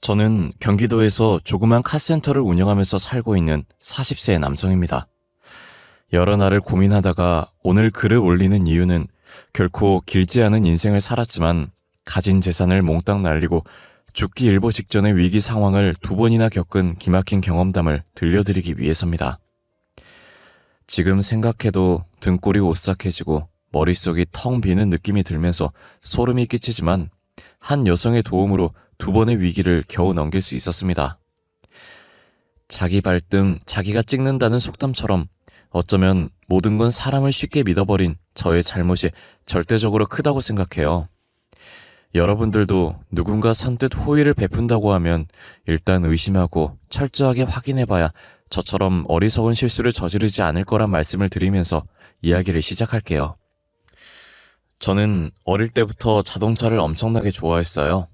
저는 경기도에서 조그만 카센터를 운영하면서 살고 있는 40세의 남성입니다. 여러 날을 고민하다가 오늘 글을 올리는 이유는 결코 길지 않은 인생을 살았지만 가진 재산을 몽땅 날리고 죽기 일보 직전의 위기 상황을 2번이나 겪은 기막힌 경험담을 들려드리기 위해서입니다. 지금 생각해도 등골이 오싹해지고 머릿속이 텅 비는 느낌이 들면서 소름이 끼치지만 한 여성의 도움으로 2번의 위기를 겨우 넘길 수 있었습니다. 자기 발등 자기가 찍는다는 속담처럼 어쩌면 모든 건 사람을 쉽게 믿어버린 저의 잘못이 절대적으로 크다고 생각해요. 여러분들도 누군가 선뜻 호의를 베푼다고 하면 일단 의심하고 철저하게 확인해봐야 저처럼 어리석은 실수를 저지르지 않을 거란 말씀을 드리면서 이야기를 시작할게요. 저는 어릴 때부터 자동차를 엄청나게 좋아했어요.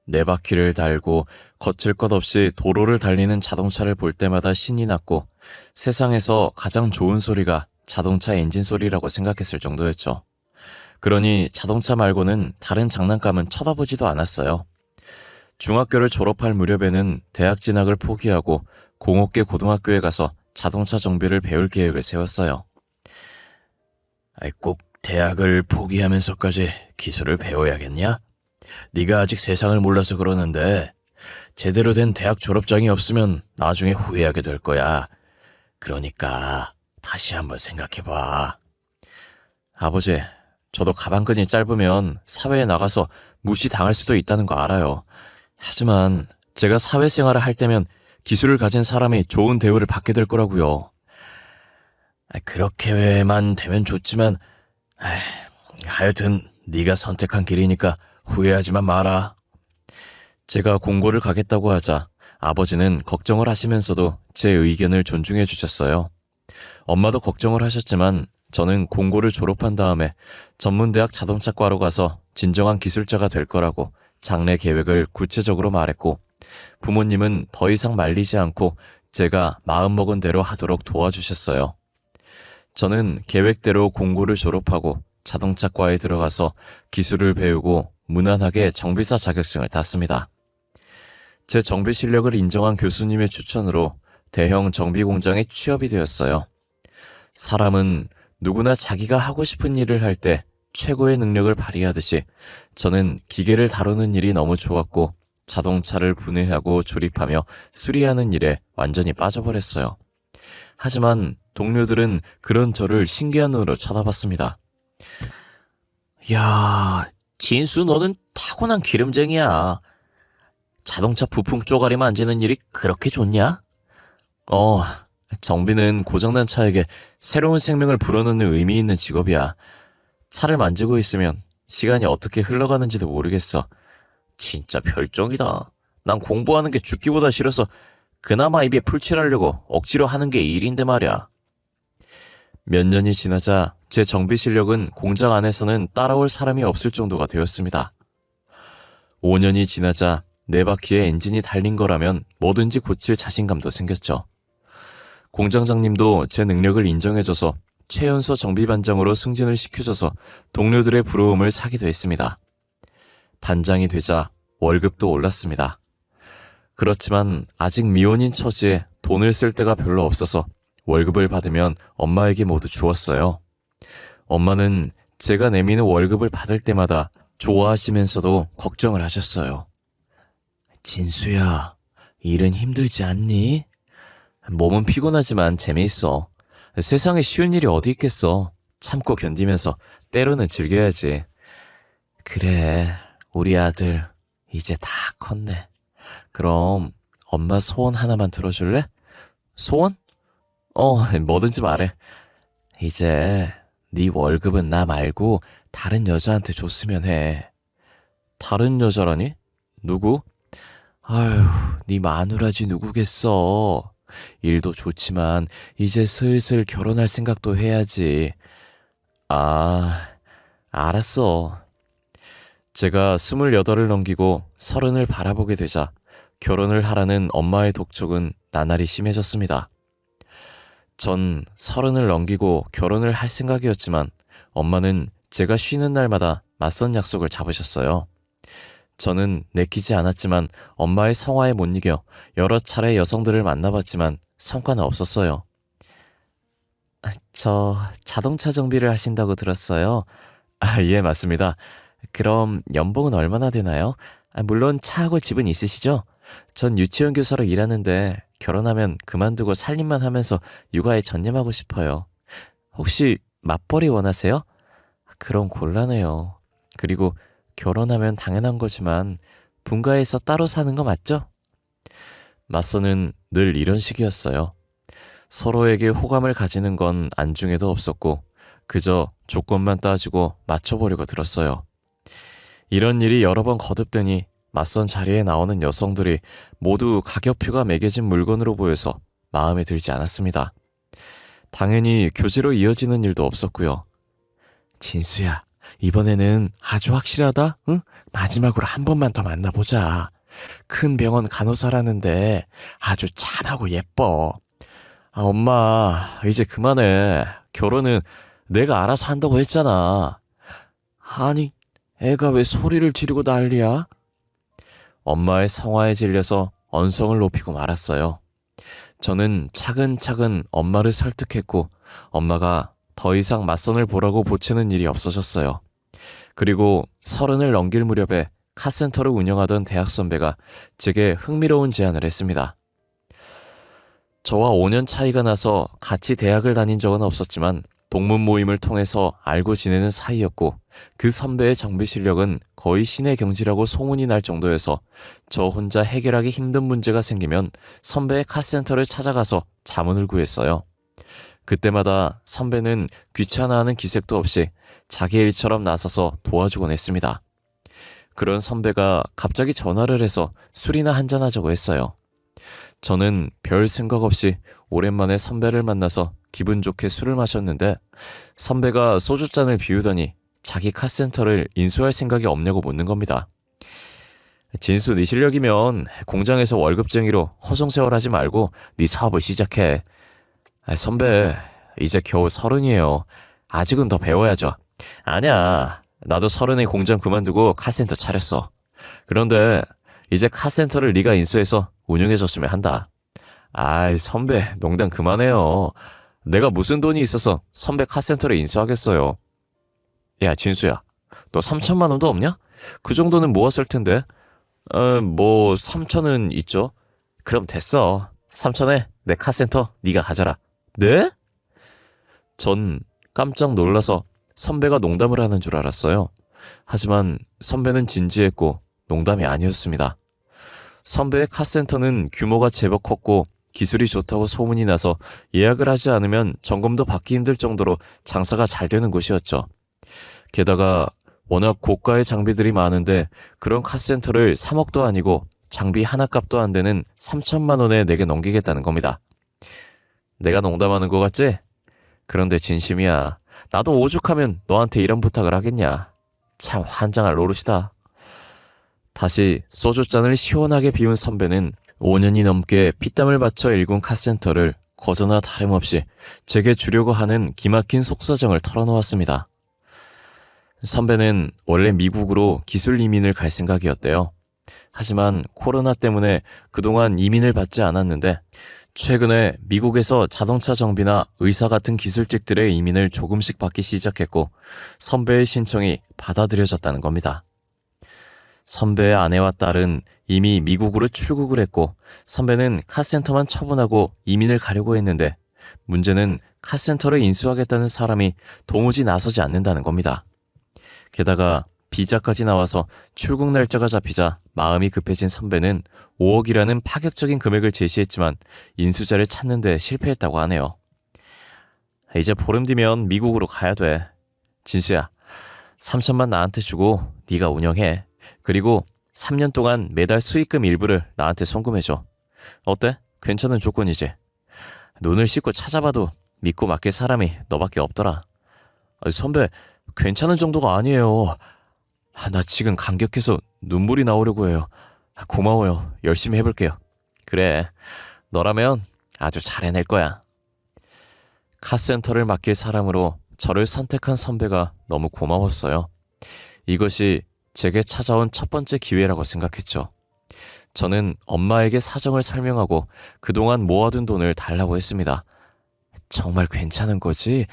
네 바퀴를 달고 거칠 것 없이 도로를 달리는 자동차를 볼 때마다 신이 났고 세상에서 가장 좋은 소리가 자동차 엔진 소리라고 생각했을 정도였죠. 그러니 자동차 말고는 다른 장난감은 쳐다보지도 않았어요. 중학교를 졸업할 무렵에는 대학 진학을 포기하고 공업계 고등학교에 가서 자동차 정비를 배울 계획을 세웠어요. 꼭 대학을 포기하면서까지 기술을 배워야겠냐? 네가 아직 세상을 몰라서 그러는데 제대로 된 대학 졸업장이 없으면 나중에 후회하게 될 거야. 그러니까 다시 한번 생각해봐. 아버지, 저도 가방끈이 짧으면 사회에 나가서 무시당할 수도 있다는 거 알아요. 하지만 제가 사회생활을 할 때면 기술을 가진 사람이 좋은 대우를 받게 될 거라고요. 그렇게만 되면 좋지만 하여튼 네가 선택한 길이니까 후회하지만 마라. 제가 공고를 가겠다고 하자 아버지는 걱정을 하시면서도 제 의견을 존중해 주셨어요. 엄마도 걱정을 하셨지만 저는 공고를 졸업한 다음에 전문대학 자동차과로 가서 진정한 기술자가 될 거라고 장래 계획을 구체적으로 말했고 부모님은 더 이상 말리지 않고 제가 마음먹은 대로 하도록 도와주셨어요. 저는 계획대로 공고를 졸업하고 자동차과에 들어가서 기술을 배우고 무난하게 정비사 자격증을 땄습니다. 제 정비 실력을 인정한 교수님의 추천으로 대형 정비 공장에 취업이 되었어요. 사람은 누구나 자기가 하고 싶은 일을 할 때 최고의 능력을 발휘하듯이 저는 기계를 다루는 일이 너무 좋았고 자동차를 분해하고 조립하며 수리하는 일에 완전히 빠져버렸어요. 하지만 동료들은 그런 저를 신기한 눈으로 쳐다봤습니다. 야, 진수 너는 타고난 기름쟁이야. 자동차 부품 쪼가리 만지는 일이 그렇게 좋냐? 정비는 고장난 차에게 새로운 생명을 불어넣는 의미 있는 직업이야. 차를 만지고 있으면 시간이 어떻게 흘러가는지도 모르겠어. 진짜 별종이다. 난 공부하는 게 죽기보다 싫어서 그나마 입에 풀칠하려고 억지로 하는 게 일인데 말이야. 몇 년이 지나자 제 정비 실력은 공장 안에서는 따라올 사람이 없을 정도가 되었습니다. 5년이 지나자 네 바퀴에 엔진이 달린 거라면 뭐든지 고칠 자신감도 생겼죠. 공장장님도 제 능력을 인정해줘서 최연소 정비반장으로 승진을 시켜줘서 동료들의 부러움을 사기도 했습니다. 반장이 되자 월급도 올랐습니다. 그렇지만 아직 미혼인 처지에 돈을 쓸 데가 별로 없어서 월급을 받으면 엄마에게 모두 주었어요. 엄마는 제가 내미는 월급을 받을 때마다 좋아하시면서도 걱정을 하셨어요. 진수야, 일은 힘들지 않니? 몸은 피곤하지만 재미있어. 세상에 쉬운 일이 어디 있겠어. 참고 견디면서 때로는 즐겨야지. 그래, 우리 아들 이제 다 컸네. 그럼 엄마 소원 하나만 들어줄래? 소원? 뭐든지 말해. 이제 네 월급은 나 말고 다른 여자한테 줬으면 해. 다른 여자라니? 누구? 아휴, 네 마누라지 누구겠어. 일도 좋지만 이제 슬슬 결혼할 생각도 해야지. 아, 알았어. 제가 28을 넘기고 30을 바라보게 되자 결혼을 하라는 엄마의 독촉은 나날이 심해졌습니다. 전 30을 넘기고 결혼을 할 생각이었지만 엄마는 제가 쉬는 날마다 맞선 약속을 잡으셨어요. 저는 내키지 않았지만 엄마의 성화에 못 이겨 여러 차례 여성들을 만나봤지만 성과는 없었어요. 저 자동차 정비를 하신다고 들었어요. 예, 맞습니다. 그럼 연봉은 얼마나 되나요? 물론 차하고 집은 있으시죠? 전 유치원 교사로 일하는데 결혼하면 그만두고 살림만 하면서 육아에 전념하고 싶어요. 혹시 맞벌이 원하세요? 그럼 곤란해요. 그리고 결혼하면 당연한 거지만 분가해서 따로 사는 거 맞죠? 맞서는 늘 이런 식이었어요. 서로에게 호감을 가지는 건 안중에도 없었고 그저 조건만 따지고 맞춰보려고 들었어요. 이런 일이 여러 번 거듭되니 맞선 자리에 나오는 여성들이 모두 가격표가 매겨진 물건으로 보여서 마음에 들지 않았습니다. 당연히 교제로 이어지는 일도 없었고요. 진수야, 이번에는 아주 확실하다? 응? 마지막으로 한 번만 더 만나보자. 큰 병원 간호사라는데 아주 참하고 예뻐. 엄마, 이제 그만해. 결혼은 내가 알아서 한다고 했잖아. 아니, 애가 왜 소리를 지르고 난리야? 엄마의 성화에 질려서 언성을 높이고 말았어요. 저는 차근차근 엄마를 설득했고 엄마가 더 이상 맞선을 보라고 보채는 일이 없어졌어요. 그리고 30을 넘길 무렵에 카센터를 운영하던 대학 선배가 제게 흥미로운 제안을 했습니다. 저와 5년 차이가 나서 같이 대학을 다닌 적은 없었지만 동문 모임을 통해서 알고 지내는 사이였고 그 선배의 정비 실력은 거의 신의 경지라고 소문이 날 정도여서 저 혼자 해결하기 힘든 문제가 생기면 선배의 카센터를 찾아가서 자문을 구했어요. 그때마다 선배는 귀찮아하는 기색도 없이 자기 일처럼 나서서 도와주곤 했습니다. 그런 선배가 갑자기 전화를 해서 술이나 한잔하자고 했어요. 저는 별 생각 없이 오랜만에 선배를 만나서 기분 좋게 술을 마셨는데 선배가 소주잔을 비우더니 자기 카센터를 인수할 생각이 없냐고 묻는 겁니다. 진수, 네 실력이면 공장에서 월급쟁이로 허송세월하지 말고 네 사업을 시작해. 선배, 이제 겨우 30이에요. 아직은 더 배워야죠. 아니야, 나도 30에 공장 그만두고 카센터 차렸어. 그런데 이제 카센터를 네가 인수해서 운영해줬으면 한다. 아이, 선배, 농담 그만해요. 내가 무슨 돈이 있어서 선배 카센터를 인수하겠어요. 야, 진수야, 너 3천만 원도 없냐? 그 정도는 모았을 텐데. 3천은 있죠. 그럼 됐어. 3천에 내 카센터 네가 가져라. 네? 전 깜짝 놀라서 선배가 농담을 하는 줄 알았어요. 하지만 선배는 진지했고 농담이 아니었습니다. 선배의 카센터는 규모가 제법 컸고 기술이 좋다고 소문이 나서 예약을 하지 않으면 점검도 받기 힘들 정도로 장사가 잘 되는 곳이었죠. 게다가 워낙 고가의 장비들이 많은데 그런 카센터를 3억도 아니고 장비 하나 값도 안 되는 3천만 원에 내게 넘기겠다는 겁니다. 내가 농담하는 거 같지? 그런데 진심이야. 나도 오죽하면 너한테 이런 부탁을 하겠냐. 참 환장할 노릇이다. 다시 소주잔을 시원하게 비운 선배는 5년이 넘게 피땀을 바쳐 일군 카센터를 거저나 다름없이 제게 주려고 하는 기막힌 속사정을 털어놓았습니다. 선배는 원래 미국으로 기술 이민을 갈 생각이었대요. 하지만 코로나 때문에 그동안 이민을 받지 않았는데 최근에 미국에서 자동차 정비나 의사 같은 기술직들의 이민을 조금씩 받기 시작했고 선배의 신청이 받아들여졌다는 겁니다. 선배의 아내와 딸은 이미 미국으로 출국을 했고 선배는 카센터만 처분하고 이민을 가려고 했는데 문제는 카센터를 인수하겠다는 사람이 도무지 나서지 않는다는 겁니다. 게다가 비자까지 나와서 출국 날짜가 잡히자 마음이 급해진 선배는 5억이라는 파격적인 금액을 제시했지만 인수자를 찾는 데 실패했다고 하네요. 이제 보름 뒤면 미국으로 가야 돼. 진수야, 3천만 나한테 주고 네가 운영해. 그리고 3년 동안 매달 수익금 일부를 나한테 송금해줘. 어때? 괜찮은 조건이지? 눈을 씻고 찾아봐도 믿고 맡길 사람이 너밖에 없더라. 선배, 괜찮은 정도가 아니에요. 나 지금 감격해서 눈물이 나오려고 해요. 고마워요. 열심히 해볼게요. 그래, 너라면 아주 잘 해낼 거야. 카센터를 맡길 사람으로 저를 선택한 선배가 너무 고마웠어요. 이것이 제게 찾아온 첫 번째 기회라고 생각했죠. 저는 엄마에게 사정을 설명하고 그동안 모아둔 돈을 달라고 했습니다. 정말 괜찮은 거지?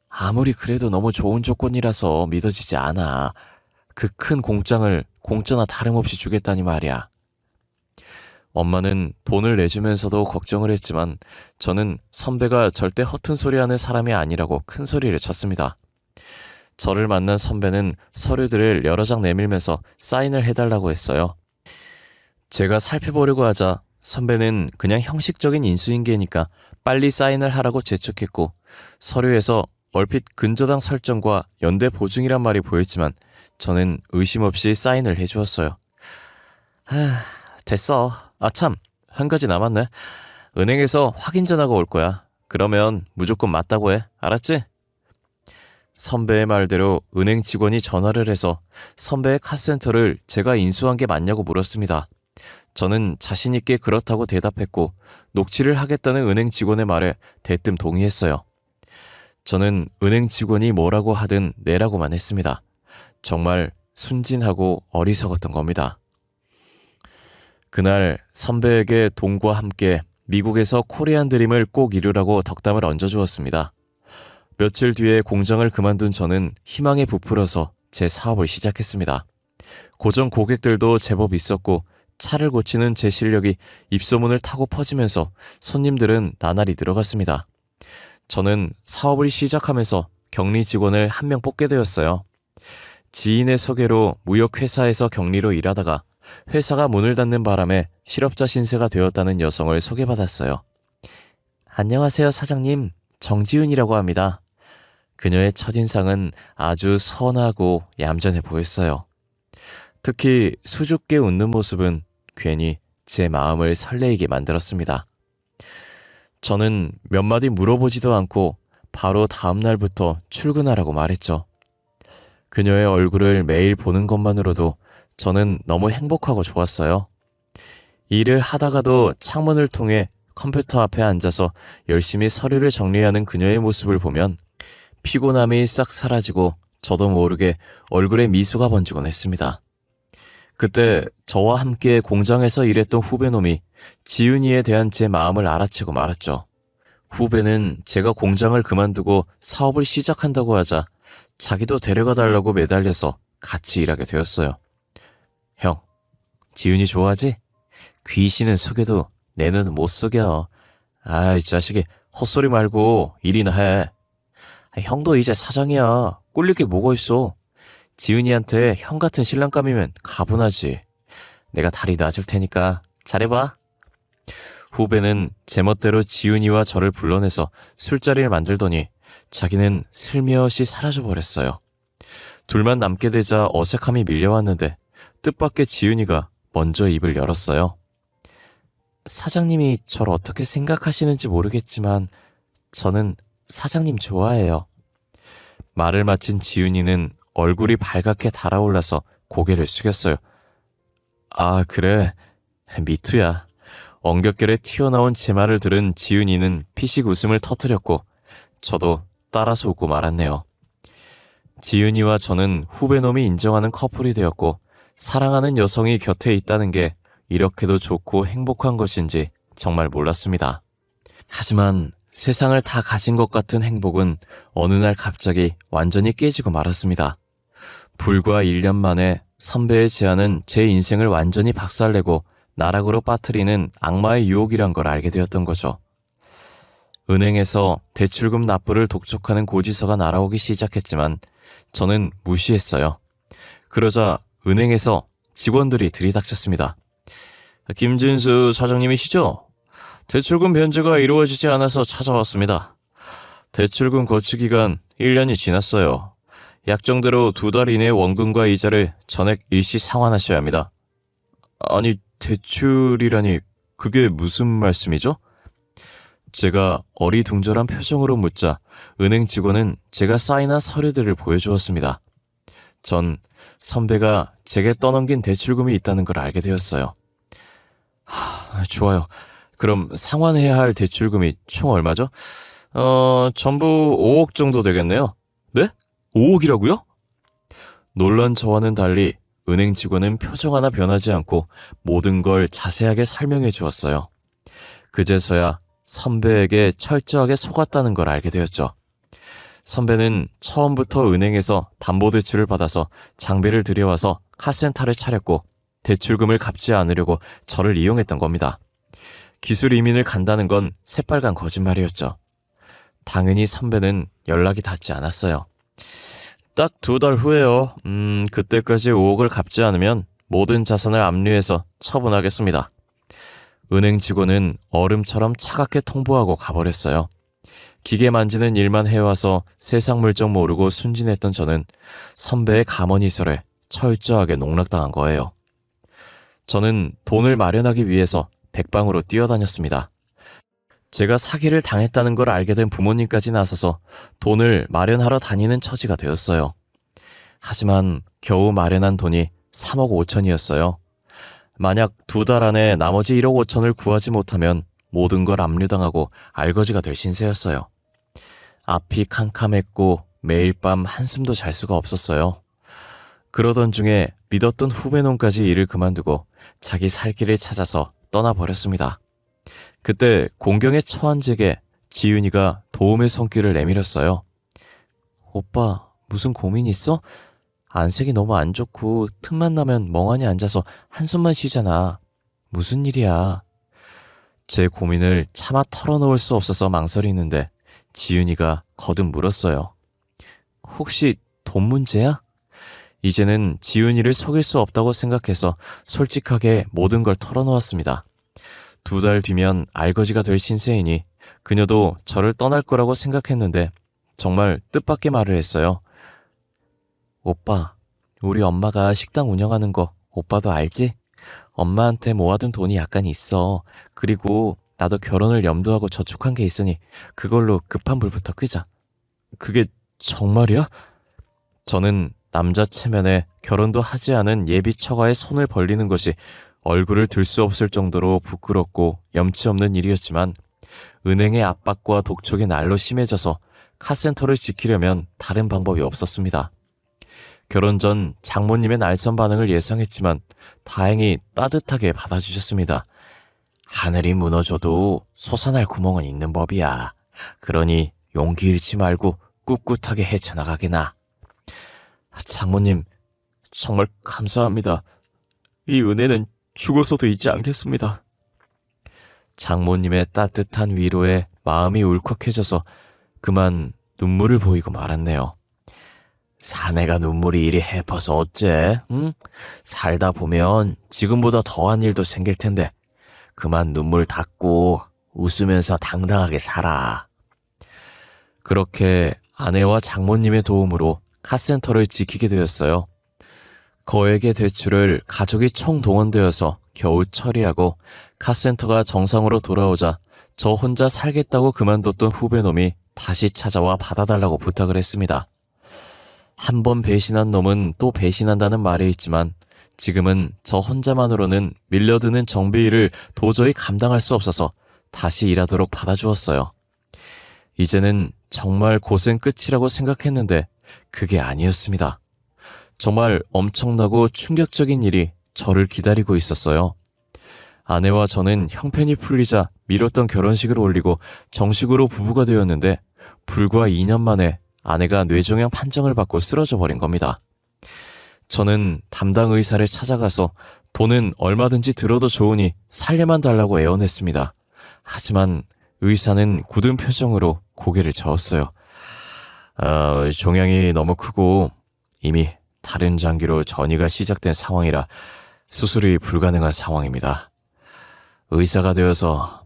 아무리 그래도 너무 좋은 조건이라서 믿어지지 않아. 그 큰 공장을 공짜나 다름없이 주겠다니 말이야. 엄마는 돈을 내주면서도 걱정을 했지만 저는 선배가 절대 허튼 소리 하는 사람이 아니라고 큰 소리를 쳤습니다. 저를 만난 선배는 서류들을 여러 장 내밀면서 사인을 해달라고 했어요. 제가 살펴보려고 하자 선배는 그냥 형식적인 인수인계니까 빨리 사인을 하라고 재촉했고, 서류에서 얼핏 근저당 설정과 연대 보증이란 말이 보였지만 저는 의심 없이 사인을 해주었어요. 됐어. 참, 한 가지 남았네. 은행에서 확인 전화가 올 거야. 그러면 무조건 맞다고 해. 알았지? 선배의 말대로 은행 직원이 전화를 해서 선배의 카센터를 제가 인수한 게 맞냐고 물었습니다. 저는 자신있게 그렇다고 대답했고 녹취를 하겠다는 은행 직원의 말에 대뜸 동의했어요. 저는 은행 직원이 뭐라고 하든 내라고만 했습니다. 정말 순진하고 어리석었던 겁니다. 그날 선배에게 돈과 함께 미국에서 코리안 드림을 꼭 이루라고 덕담을 얹어주었습니다. 며칠 뒤에 공장을 그만둔 저는 희망에 부풀어서 제 사업을 시작했습니다. 고정 고객들도 제법 있었고 차를 고치는 제 실력이 입소문을 타고 퍼지면서 손님들은 나날이 늘어갔습니다. 저는 사업을 시작하면서 격리 직원을 한 명 뽑게 되었어요. 지인의 소개로 무역회사에서 격리로 일하다가 회사가 문을 닫는 바람에 실업자 신세가 되었다는 여성을 소개받았어요. 안녕하세요, 사장님. 정지윤이라고 합니다. 그녀의 첫인상은 아주 선하고 얌전해 보였어요. 특히 수줍게 웃는 모습은 괜히 제 마음을 설레이게 만들었습니다. 저는 몇 마디 물어보지도 않고 바로 다음 날부터 출근하라고 말했죠. 그녀의 얼굴을 매일 보는 것만으로도 저는 너무 행복하고 좋았어요. 일을 하다가도 창문을 통해 컴퓨터 앞에 앉아서 열심히 서류를 정리하는 그녀의 모습을 보면 피곤함이 싹 사라지고 저도 모르게 얼굴에 미소가 번지곤 했습니다. 그때 저와 함께 공장에서 일했던 후배놈이 지윤이에 대한 제 마음을 알아채고 말았죠. 후배는 제가 공장을 그만두고 사업을 시작한다고 하자 자기도 데려가 달라고 매달려서 같이 일하게 되었어요. 형, 지윤이 좋아하지? 귀신은 속여도 내 눈은 못 속여. 이 자식이 헛소리 말고 일이나 해. 형도 이제 사장이야. 꿀릴 게 뭐가 있어. 지은이한테 형 같은 신랑감이면 가분하지. 내가 다리 놔줄 테니까 잘해봐. 후배는 제멋대로 지은이와 저를 불러내서 술자리를 만들더니 자기는 슬며시 사라져버렸어요. 둘만 남게 되자 어색함이 밀려왔는데 뜻밖의 지은이가 먼저 입을 열었어요. 사장님이 저를 어떻게 생각하시는지 모르겠지만 저는 사장님 좋아해요. 말을 마친 지은이는 얼굴이 발갛게 달아올라서 고개를 숙였어요. 그래. 미투야. 엉겹결에 튀어나온 제 말을 들은 지은이는 피식 웃음을 터뜨렸고 저도 따라서 웃고 말았네요. 지은이와 저는 후배놈이 인정하는 커플이 되었고 사랑하는 여성이 곁에 있다는 게 이렇게도 좋고 행복한 것인지 정말 몰랐습니다. 하지만 세상을 다 가진 것 같은 행복은 어느 날 갑자기 완전히 깨지고 말았습니다. 불과 1년 만에 선배의 제안은 제 인생을 완전히 박살내고 나락으로 빠뜨리는 악마의 유혹이란 걸 알게 되었던 거죠. 은행에서 대출금 납부를 독촉하는 고지서가 날아오기 시작했지만 저는 무시했어요. 그러자 은행에서 직원들이 들이닥쳤습니다. 김진수 사장님이시죠? 대출금 변제가 이루어지지 않아서 찾아왔습니다. 대출금 거치 기간 1년이 지났어요. 약정대로 2달 이내 원금과 이자를 전액 일시 상환하셔야 합니다. 아니, 대출이라니 그게 무슨 말씀이죠? 제가 어리둥절한 표정으로 묻자 은행 직원은 제가 사인한 서류들을 보여주었습니다. 전 선배가 제게 떠넘긴 대출금이 있다는 걸 알게 되었어요. 좋아요. 그럼 상환해야 할 대출금이 총 얼마죠? 전부 5억 정도 되겠네요. 네? 5억이라고요? 놀란 저와는 달리 은행 직원은 표정 하나 변하지 않고 모든 걸 자세하게 설명해 주었어요. 그제서야 선배에게 철저하게 속았다는 걸 알게 되었죠. 선배는 처음부터 은행에서 담보대출을 받아서 장비를 들여와서 카센터를 차렸고 대출금을 갚지 않으려고 저를 이용했던 겁니다. 기술 이민을 간다는 건 새빨간 거짓말이었죠. 당연히 선배는 연락이 닿지 않았어요. 딱 2달 후에요. 그때까지 5억을 갚지 않으면 모든 자산을 압류해서 처분하겠습니다. 은행 직원은 얼음처럼 차갑게 통보하고 가버렸어요. 기계 만지는 일만 해와서 세상 물정 모르고 순진했던 저는 선배의 가머니설에 철저하게 농락당한 거예요. 저는 돈을 마련하기 위해서 백방으로 뛰어다녔습니다. 제가 사기를 당했다는 걸 알게 된 부모님까지 나서서 돈을 마련하러 다니는 처지가 되었어요. 하지만 겨우 마련한 돈이 3억 5천이었어요. 만약 2달 안에 나머지 1억 5천을 구하지 못하면 모든 걸 압류당하고 알거지가 될 신세였어요. 앞이 캄캄했고 매일 밤 한숨도 잘 수가 없었어요. 그러던 중에 믿었던 후배놈까지 일을 그만두고 자기 살 길을 찾아서 떠나버렸습니다. 그때 공경에 처한 제게 지윤이가 도움의 손길을 내밀었어요. 오빠, 무슨 고민 있어? 안색이 너무 안 좋고 틈만 나면 멍하니 앉아서 한숨만 쉬잖아. 무슨 일이야? 제 고민을 차마 털어놓을 수 없어서 망설이는데 지윤이가 거듭 물었어요. 혹시 돈 문제야? 이제는 지윤이를 속일 수 없다고 생각해서 솔직하게 모든 걸 털어놓았습니다. 2달 뒤면 알거지가 될 신세이니 그녀도 저를 떠날 거라고 생각했는데 정말 뜻밖의 말을 했어요. 오빠, 우리 엄마가 식당 운영하는 거 오빠도 알지? 엄마한테 모아둔 돈이 약간 있어. 그리고 나도 결혼을 염두하고 저축한 게 있으니 그걸로 급한 불부터 끄자. 그게 정말이야? 저는 남자 체면에 결혼도 하지 않은 예비 처가의 손을 벌리는 것이 얼굴을 들 수 없을 정도로 부끄럽고 염치 없는 일이었지만 은행의 압박과 독촉이 날로 심해져서 카센터를 지키려면 다른 방법이 없었습니다. 결혼 전 장모님의 날선 반응을 예상했지만 다행히 따뜻하게 받아주셨습니다. 하늘이 무너져도 솟아날 구멍은 있는 법이야. 그러니 용기 잃지 말고 꿋꿋하게 헤쳐나가게나. 장모님, 정말 감사합니다. 이 은혜는 죽어서도 잊지 않겠습니다. 장모님의 따뜻한 위로에 마음이 울컥해져서 그만 눈물을 보이고 말았네요. 사내가 눈물이 이리 해퍼서 어째? 응? 살다 보면 지금보다 더한 일도 생길 텐데 그만 눈물 닦고 웃으면서 당당하게 살아. 그렇게 아내와 장모님의 도움으로 카센터를 지키게 되었어요. 거액의 대출을 가족이 총동원되어서 겨우 처리하고 카센터가 정상으로 돌아오자 저 혼자 살겠다고 그만뒀던 후배놈이 다시 찾아와 받아달라고 부탁을 했습니다. 한 번 배신한 놈은 또 배신한다는 말이 있지만 지금은 저 혼자만으로는 밀려드는 정비일을 도저히 감당할 수 없어서 다시 일하도록 받아주었어요. 이제는 정말 고생 끝이라고 생각했는데 그게 아니었습니다. 정말 엄청나고 충격적인 일이 저를 기다리고 있었어요. 아내와 저는 형편이 풀리자 미뤘던 결혼식을 올리고 정식으로 부부가 되었는데 불과 2년 만에 아내가 뇌종양 판정을 받고 쓰러져 버린 겁니다. 저는 담당 의사를 찾아가서 돈은 얼마든지 들어도 좋으니 살려만 달라고 애원했습니다. 하지만 의사는 굳은 표정으로 고개를 저었어요. 종양이 너무 크고 이미 다른 장기로 전이가 시작된 상황이라 수술이 불가능한 상황입니다. 의사가 되어서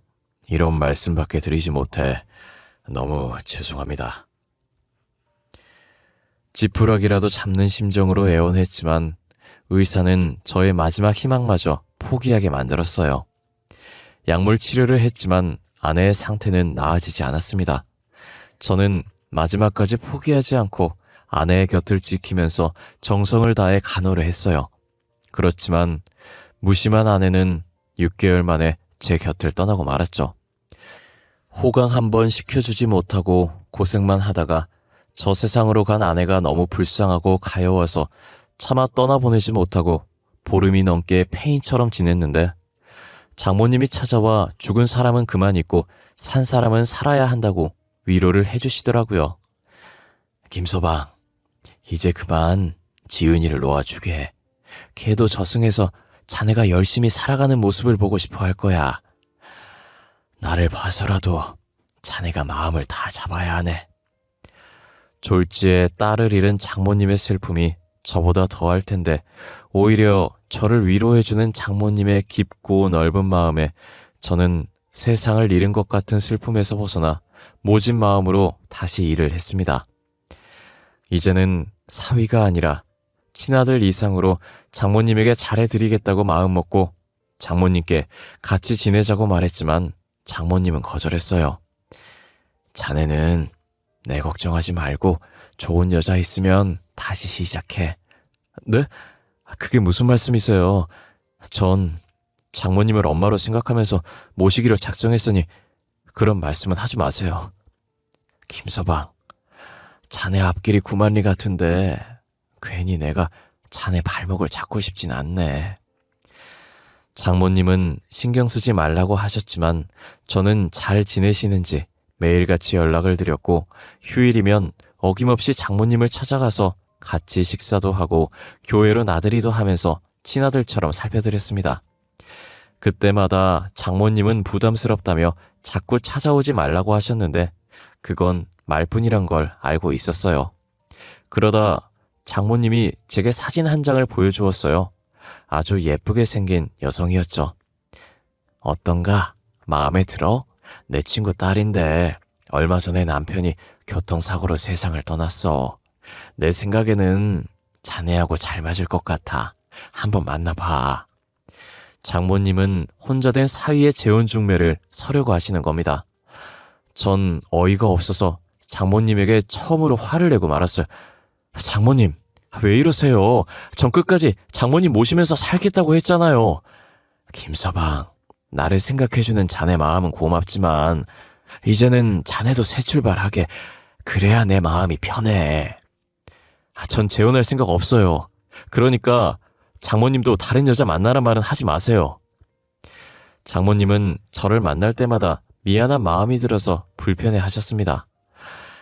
이런 말씀밖에 드리지 못해 너무 죄송합니다. 지푸라기라도 잡는 심정으로 애원했지만 의사는 저의 마지막 희망마저 포기하게 만들었어요. 약물 치료를 했지만 아내의 상태는 나아지지 않았습니다. 저는 마지막까지 포기하지 않고 아내의 곁을 지키면서 정성을 다해 간호를 했어요. 그렇지만 무심한 아내는 6개월 만에 제 곁을 떠나고 말았죠. 호강 한번 시켜주지 못하고 고생만 하다가 저 세상으로 간 아내가 너무 불쌍하고 가여워서 차마 떠나보내지 못하고 보름이 넘게 폐인처럼 지냈는데 장모님이 찾아와 죽은 사람은 그만 있고 산 사람은 살아야 한다고 위로를 해주시더라고요. 김서방, 이제 그만 지은이를 놓아주게. 걔도 저승에서 자네가 열심히 살아가는 모습을 보고 싶어 할 거야. 나를 봐서라도 자네가 마음을 다 잡아야 하네. 졸지에 딸을 잃은 장모님의 슬픔이 저보다 더할 텐데 오히려 저를 위로해주는 장모님의 깊고 넓은 마음에 저는 세상을 잃은 것 같은 슬픔에서 벗어나 모진 마음으로 다시 일을 했습니다. 이제는 사위가 아니라 친아들 이상으로 장모님에게 잘해드리겠다고 마음먹고 장모님께 같이 지내자고 말했지만 장모님은 거절했어요. 자네는 내 걱정하지 말고 좋은 여자 있으면 다시 시작해. 네? 그게 무슨 말씀이세요? 전 장모님을 엄마로 생각하면서 모시기로 작정했으니 그런 말씀은 하지 마세요. 김서방, 자네 앞길이 구만리 같은데 괜히 내가 자네 발목을 잡고 싶진 않네. 장모님은 신경 쓰지 말라고 하셨지만 저는 잘 지내시는지 매일같이 연락을 드렸고 휴일이면 어김없이 장모님을 찾아가서 같이 식사도 하고 교회로 나들이도 하면서 친아들처럼 살펴드렸습니다. 그때마다 장모님은 부담스럽다며 자꾸 찾아오지 말라고 하셨는데 그건 말뿐이란 걸 알고 있었어요. 그러다 장모님이 제게 사진 한 장을 보여주었어요. 아주 예쁘게 생긴 여성이었죠. 어떤가? 마음에 들어? 내 친구 딸인데 얼마 전에 남편이 교통사고로 세상을 떠났어. 내 생각에는 자네하고 잘 맞을 것 같아. 한번 만나봐. 장모님은 혼자 된 사위의 재혼중매를 서려고 하시는 겁니다. 전 어이가 없어서 장모님에게 처음으로 화를 내고 말았어요. 장모님, 왜 이러세요? 전 끝까지 장모님 모시면서 살겠다고 했잖아요. 김서방, 나를 생각해주는 자네 마음은 고맙지만 이제는 자네도 새 출발하게. 그래야 내 마음이 편해. 전 재혼할 생각 없어요. 그러니까 장모님도 다른 여자 만나란 말은 하지 마세요. 장모님은 저를 만날 때마다 미안한 마음이 들어서 불편해 하셨습니다.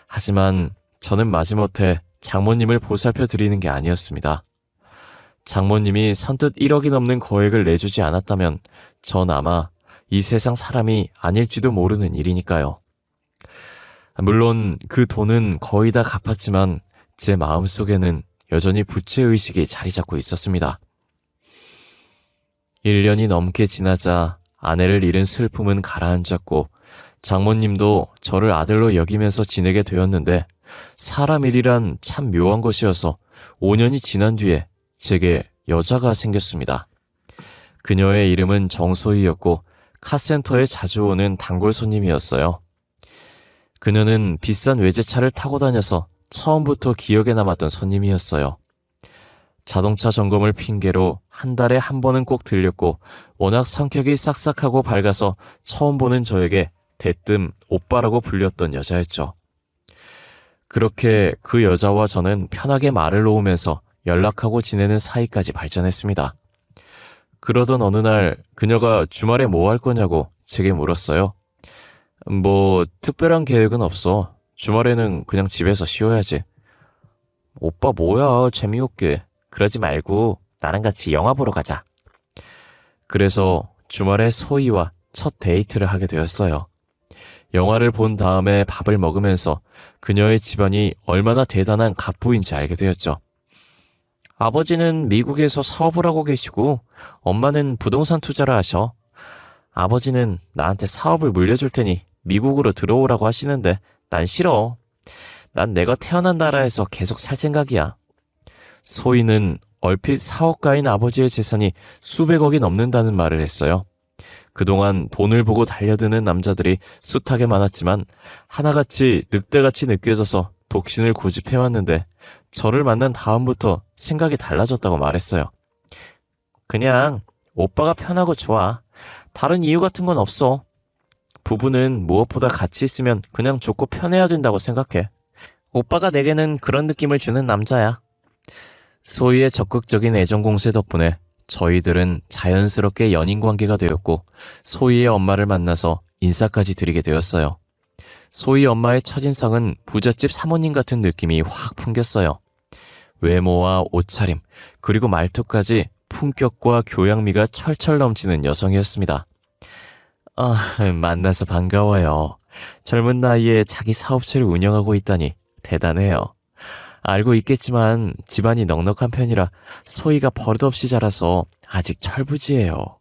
하지만 저는 마지못해 장모님을 보살펴 드리는 게 아니었습니다. 장모님이 선뜻 1억이 넘는 거액을 내주지 않았다면 전 아마 이 세상 사람이 아닐지도 모르는 일이니까요. 물론 그 돈은 거의 다 갚았지만 제 마음속에는 여전히 부채의식이 자리 잡고 있었습니다. 1년이 넘게 지나자 아내를 잃은 슬픔은 가라앉았고 장모님도 저를 아들로 여기면서 지내게 되었는데 사람 일이란 참 묘한 것이어서 5년이 지난 뒤에 제게 여자가 생겼습니다. 그녀의 이름은 정소희였고 카센터에 자주 오는 단골 손님이었어요. 그녀는 비싼 외제차를 타고 다녀서 처음부터 기억에 남았던 손님이었어요. 자동차 점검을 핑계로 한 달에 한 번은 꼭 들렸고 워낙 성격이 싹싹하고 밝아서 처음 보는 저에게 대뜸 오빠라고 불렸던 여자였죠. 그렇게 그 여자와 저는 편하게 말을 놓으면서 연락하고 지내는 사이까지 발전했습니다. 그러던 어느 날 그녀가 주말에 뭐 할 거냐고 제게 물었어요. 뭐 특별한 계획은 없어. 주말에는 그냥 집에서 쉬어야지. 오빠 뭐야, 재미없게. 그러지 말고 나랑 같이 영화 보러 가자. 그래서 주말에 소희와 첫 데이트를 하게 되었어요. 영화를 본 다음에 밥을 먹으면서 그녀의 집안이 얼마나 대단한 갑부인지 알게 되었죠. 아버지는 미국에서 사업을 하고 계시고 엄마는 부동산 투자를 하셔. 아버지는 나한테 사업을 물려줄 테니 미국으로 들어오라고 하시는데 난 싫어. 난 내가 태어난 나라에서 계속 살 생각이야. 소희는 얼핏 사업가인 아버지의 재산이 수백억이 넘는다는 말을 했어요. 그동안 돈을 보고 달려드는 남자들이 숱하게 많았지만 하나같이 늑대같이 느껴져서 독신을 고집해왔는데 저를 만난 다음부터 생각이 달라졌다고 말했어요. 그냥 오빠가 편하고 좋아. 다른 이유 같은 건 없어. 부부는 무엇보다 같이 있으면 그냥 좋고 편해야 된다고 생각해. 오빠가 내게는 그런 느낌을 주는 남자야. 소희의 적극적인 애정 공세 덕분에 저희들은 자연스럽게 연인 관계가 되었고 소희의 엄마를 만나서 인사까지 드리게 되었어요. 소희 엄마의 첫인상은 부잣집 사모님 같은 느낌이 확 풍겼어요. 외모와 옷차림, 그리고 말투까지 품격과 교양미가 철철 넘치는 여성이었습니다. 만나서 반가워요. 젊은 나이에 자기 사업체를 운영하고 있다니 대단해요. 알고 있겠지만 집안이 넉넉한 편이라 소희가 버릇없이 자라서 아직 철부지예요.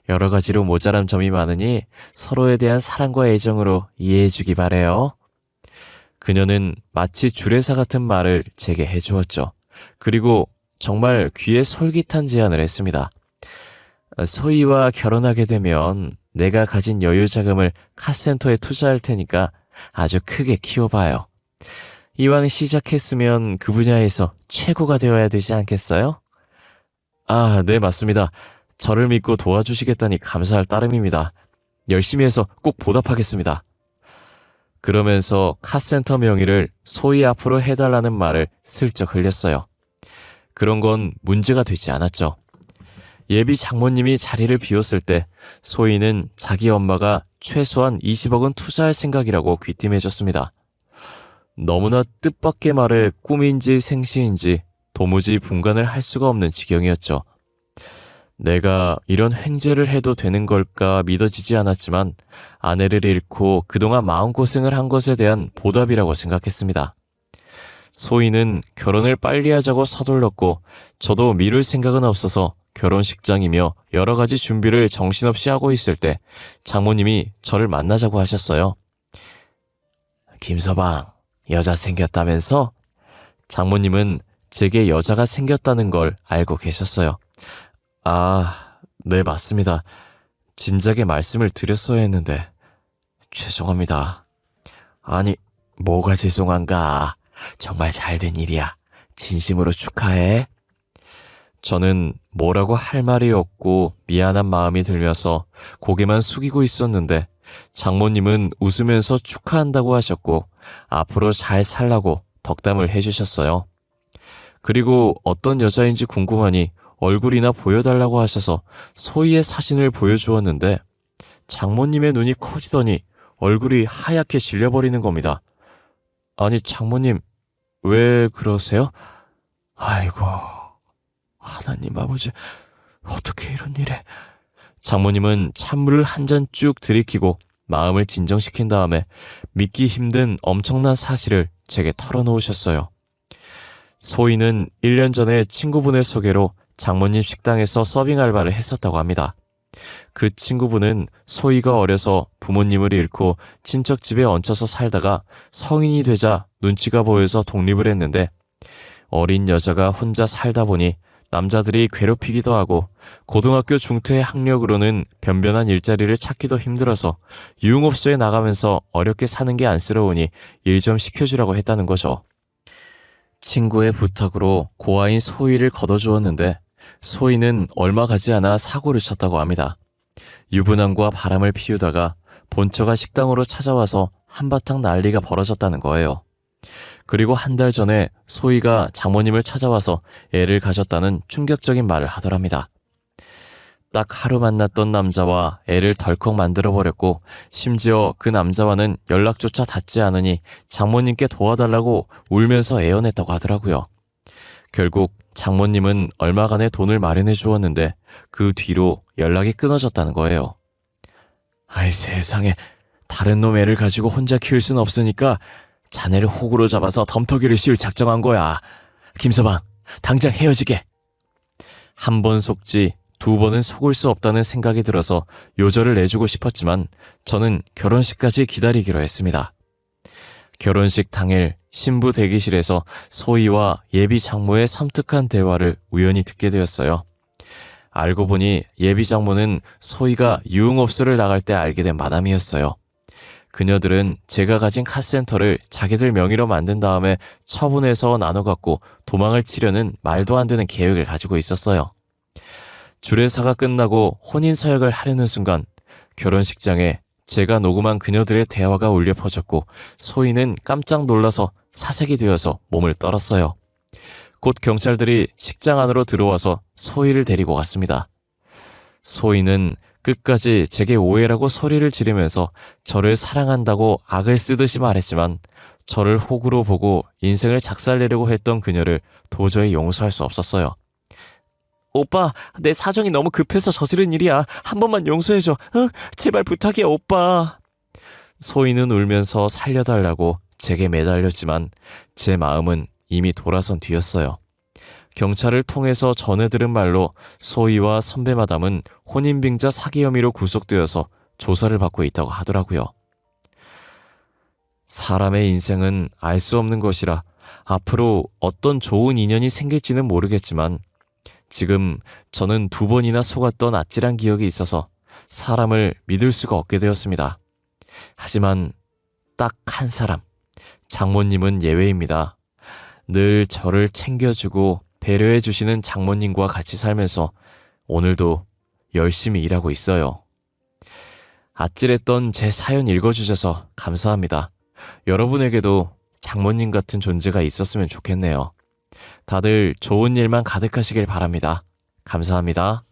여러 가지로 모자란 점이 많으니 서로에 대한 사랑과 애정으로 이해해주기 바래요. 그녀는 마치 주례사 같은 말을 제게 해주었죠. 그리고 정말 귀에 솔깃한 제안을 했습니다. 소희와 결혼하게 되면 내가 가진 여유 자금을 카센터에 투자할 테니까 아주 크게 키워봐요. 이왕 시작했으면 그 분야에서 최고가 되어야 되지 않겠어요? 네, 맞습니다. 저를 믿고 도와주시겠다니 감사할 따름입니다. 열심히 해서 꼭 보답하겠습니다. 그러면서 카센터 명의를 소희 앞으로 해달라는 말을 슬쩍 흘렸어요. 그런 건 문제가 되지 않았죠. 예비 장모님이 자리를 비웠을 때 소희는 자기 엄마가 최소한 20억은 투자할 생각이라고 귀띔해줬습니다. 너무나 뜻밖의 말에 꿈인지 생시인지 도무지 분간을 할 수가 없는 지경이었죠. 내가 이런 횡재를 해도 되는 걸까 믿어지지 않았지만 아내를 잃고 그동안 마음고생을 한 것에 대한 보답이라고 생각했습니다. 소희는 결혼을 빨리 하자고 서둘렀고 저도 미룰 생각은 없어서 결혼식장이며 여러 가지 준비를 정신없이 하고 있을 때 장모님이 저를 만나자고 하셨어요. 김서방, 여자 생겼다면서? 장모님은 제게 여자가 생겼다는 걸 알고 계셨어요. 네, 맞습니다. 진작에 말씀을 드렸어야 했는데 죄송합니다. 아니, 뭐가 죄송한가? 정말 잘된 일이야. 진심으로 축하해. 저는 뭐라고 할 말이 없고 미안한 마음이 들면서 고개만 숙이고 있었는데 장모님은 웃으면서 축하한다고 하셨고 앞으로 잘 살라고 덕담을 해주셨어요. 그리고 어떤 여자인지 궁금하니 얼굴이나 보여달라고 하셔서 소희의 사진을 보여주었는데 장모님의 눈이 커지더니 얼굴이 하얗게 질려버리는 겁니다. 아니, 장모님, 왜 그러세요? 아이고, 하나님 아버지, 어떻게 이런 일에. 장모님은 찬물을 한 잔 쭉 들이키고 마음을 진정시킨 다음에 믿기 힘든 엄청난 사실을 제게 털어놓으셨어요. 소희는 1년 전에 친구분의 소개로 장모님 식당에서 서빙 알바를 했었다고 합니다. 그 친구분은 소희가 어려서 부모님을 잃고 친척집에 얹혀서 살다가 성인이 되자 눈치가 보여서 독립을 했는데 어린 여자가 혼자 살다 보니 남자들이 괴롭히기도 하고 고등학교 중퇴의 학력으로는 변변한 일자리를 찾기도 힘들어서 유흥업소에 나가면서 어렵게 사는 게 안쓰러우니 일 좀 시켜주라고 했다는 거죠. 친구의 부탁으로 고아인 소희를 걷어주었는데 소희는 얼마 가지 않아 사고를 쳤다고 합니다. 유부남과 바람을 피우다가 본처가 식당으로 찾아와서 한바탕 난리가 벌어졌다는 거예요. 그리고 한 달 전에 소희가 장모님을 찾아와서 애를 가졌다는 충격적인 말을 하더랍니다. 딱 하루 만났던 남자와 애를 덜컥 만들어버렸고 심지어 그 남자와는 연락조차 닿지 않으니 장모님께 도와달라고 울면서 애원했다고 하더라고요. 결국 장모님은 얼마간의 돈을 마련해 주었는데 그 뒤로 연락이 끊어졌다는 거예요. 아이 세상에, 다른 놈 애를 가지고 혼자 키울 순 없으니까 자네를 호구로 잡아서 덤터기를 씌울 작정한 거야. 김서방, 당장 헤어지게. 한 번 속지 두 번은 속을 수 없다는 생각이 들어서 요절을 내주고 싶었지만 저는 결혼식까지 기다리기로 했습니다. 결혼식 당일 신부 대기실에서 소희와 예비 장모의 섬뜩한 대화를 우연히 듣게 되었어요. 알고 보니 예비 장모는 소희가 유흥업소를 나갈 때 알게 된 마담이었어요. 그녀들은 제가 가진 카센터를 자기들 명의로 만든 다음에 처분해서 나눠 갖고 도망을 치려는 말도 안 되는 계획을 가지고 있었어요. 주례사가 끝나고 혼인서약을 하려는 순간 결혼식장에 제가 녹음한 그녀들의 대화가 울려 퍼졌고 소희는 깜짝 놀라서 사색이 되어서 몸을 떨었어요. 곧 경찰들이 식장 안으로 들어와서 소희를 데리고 갔습니다. 소희는 끝까지 제게 오해라고 소리를 지르면서 저를 사랑한다고 악을 쓰듯이 말했지만 저를 호구로 보고 인생을 작살내려고 했던 그녀를 도저히 용서할 수 없었어요. 오빠, 내 사정이 너무 급해서 저지른 일이야. 한 번만 용서해줘. 응? 제발 부탁이야, 오빠. 소희는 울면서 살려달라고 제게 매달렸지만 제 마음은 이미 돌아선 뒤였어요. 경찰을 통해서 전해 들은 말로 소희와 선배 마담은 혼인빙자 사기 혐의로 구속되어서 조사를 받고 있다고 하더라고요. 사람의 인생은 알 수 없는 것이라 앞으로 어떤 좋은 인연이 생길지는 모르겠지만 지금 저는 2번이나 속았던 아찔한 기억이 있어서 사람을 믿을 수가 없게 되었습니다. 하지만 딱 한 사람, 장모님은 예외입니다. 늘 저를 챙겨주고 배려해 주시는 장모님과 같이 살면서 오늘도 열심히 일하고 있어요. 아찔했던 제 사연 읽어주셔서 감사합니다. 여러분에게도 장모님 같은 존재가 있었으면 좋겠네요. 다들 좋은 일만 가득하시길 바랍니다. 감사합니다.